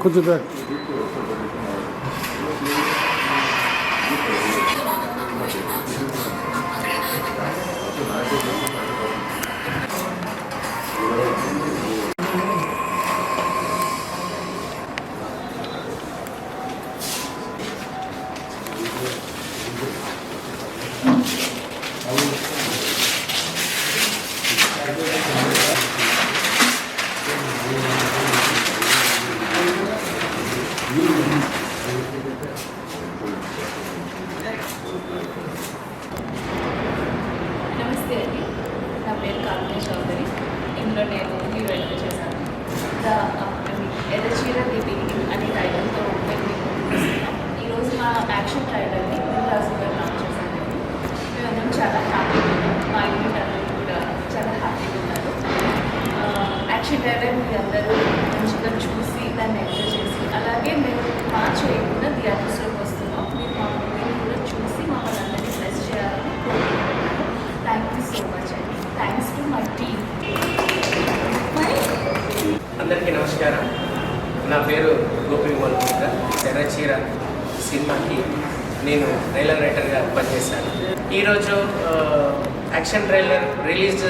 కొంచెం బ్యాక్ నమస్తే అండి, నా పేరు కావ్య చౌదరి. ఇందులో నేను హీరోయిన్ చేశాను. ఎర్రచీర ది బిగినింగ్ అనే టైటిల్తో మేము మీకు చూస్తున్నాం. ఈరోజు మా యాక్షన్ ట్రైలర్ని దిల్రాజు గారు లాంచ్ చేశానండి. మేమందరం చాలా హ్యాపీగా ఉన్నాం. మా యూనిట్ అందరూ కూడా చాలా హ్యాపీగా ఉన్నారు. యాక్షన్ ట్రైలర్ మీరు అందరూ మంచిగా చూసి దాన్ని ఎంజాయ్ చేసి, అలాగే మేము మార్చ్ వేయకుండా థియేటర్స్లోకి వస్తున్నాం. మీరు మా మూవీని కూడా చూసి మమ్మల్ని అందరినీ బ్లెస్ చేయాలని కోరుకుంటున్నాను. థ్యాంక్ యూ సో మచ్ అండి. Thanks to my team. అందరికీ నమస్కారం. నా పేరు గోపి మల్పుత్ర. ఎర్రచీర సినిమాకి నేను ట్రైలర్ రైటర్గా పనిచేశాను. ఈరోజు యాక్షన్ ట్రైలర్ రిలీజ్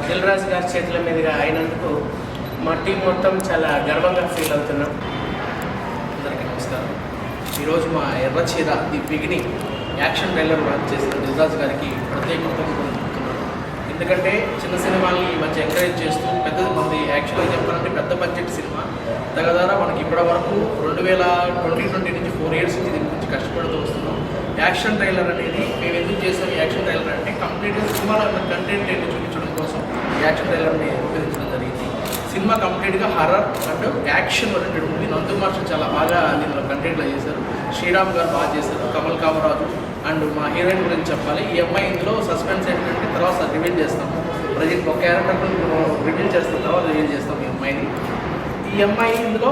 దిల్రాజు గారి చేతుల మీదుగా అయినందుకు మా టీం మొత్తం చాలా గర్వంగా ఫీల్ అవుతున్నాం. అందరికీ నమస్కారం. ఈరోజు మా Erracheera the beginning action trailer launch చేసిన దిల్రాజు గారికి ప్రత్యేక కృతజ్ఞతలు. ఎందుకంటే చిన్న సినిమాల్ని ఈ మధ్య ఎంకరేజ్ చేస్తూ మంది యాక్చువల్గా చెప్పాలంటే పెద్ద బడ్జెట్ సినిమా తగదారా మనకి ఇప్పటి వరకు 2020 నుంచి 4 years నుంచి దీని గురించి కష్టపడుతూ వస్తున్నాం. యాక్షన్ ట్రైలర్ అనేది మేము ఎందుకు చేసాం? యాక్షన్ ట్రైలర్ అంటే కంప్లీట్గా సినిమాలో ఉన్న కంటెంట్ ఏంటి చూపించడం కోసం ఈ యాక్షన్ ట్రైలర్ని రూపొందించడం జరిగింది. సినిమా కంప్లీట్గా horror and action oriented movie. నందు మాస్టర్ చాలా బాగా దీనిలో కంటెంట్లో చేశారు. శ్రీరామ్ గారు బాగా చేశారు. కమల్ కామరాజు అండ్ మా హీరోయిన్ గురించి చెప్పాలి. ఈ అమ్మాయి ఇందులో సస్పెన్స్ ఏంటంటే తర్వాత రివీల్ చేస్తాము. ప్రజెంట్ ఒక క్యారెక్టర్ రివీల్ చేస్తాం, తర్వాత రివీల్ చేస్తాం ఈ అమ్మాయిని. ఈ అమ్మాయి ఇందులో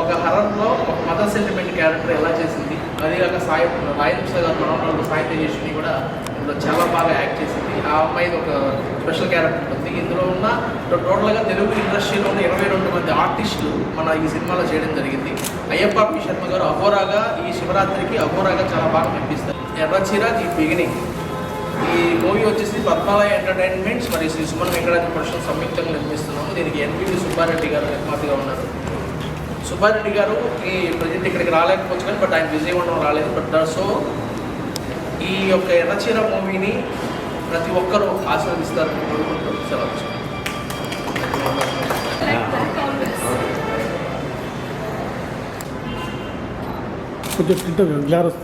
ఒక హర్రర్లో ఒక మదర్ సెంటిమెంట్ క్యారెక్టర్ ఎలా చేసింది, అదేగాక రాయలసీమ గారు మనోహర్ సాయి తేజస్విని కూడా ఇందులో చాలా బాగా యాక్ట్ చేసింది. ఆ అమ్మాయిది ఒక స్పెషల్ క్యారెక్టర్ ఉంటుంది. ఇందులో ఉన్న టోటల్గా తెలుగు ఇండస్ట్రీలోనే 22 మంది ఆర్టిస్టులు మన ఈ సినిమాలో చేయడం జరిగింది. అయ్యప్ప పి శర్మ గారు అఘోరాగా ఈ శివరాత్రికి అఘోరాగా చాలా బాగా కనిపిస్తారు. ఎర్రచీర ది బిగినింగ్ ఈ మూవీ వచ్చేసి పద్మాలయ ఎంటర్టైన్మెంట్స్ మరియు శ్రీ సుమన్ వెంకటాద్రి ప్రొడక్షన్ సంయుక్తంగా నిర్మిస్తున్నాము. దీనికి ఎన్పివి సుబ్బారెడ్డి గారు నిర్మాతగా ఉన్నారు. సుబ్బారెడ్డి గారు ఈ ప్రజెంట్ ఇక్కడికి రాలేకపోవచ్చు కానీ బట్ ఆయన బిజీగా ఉండడం రాలేదు. బట్ సో ఈ యొక్క ఎర్రచీర మూవీని ప్రతి ఒక్కరూ ఆశీర్వదిస్తారని కోరుకుంటూ సెలవు. కొంచెం గ్లారస్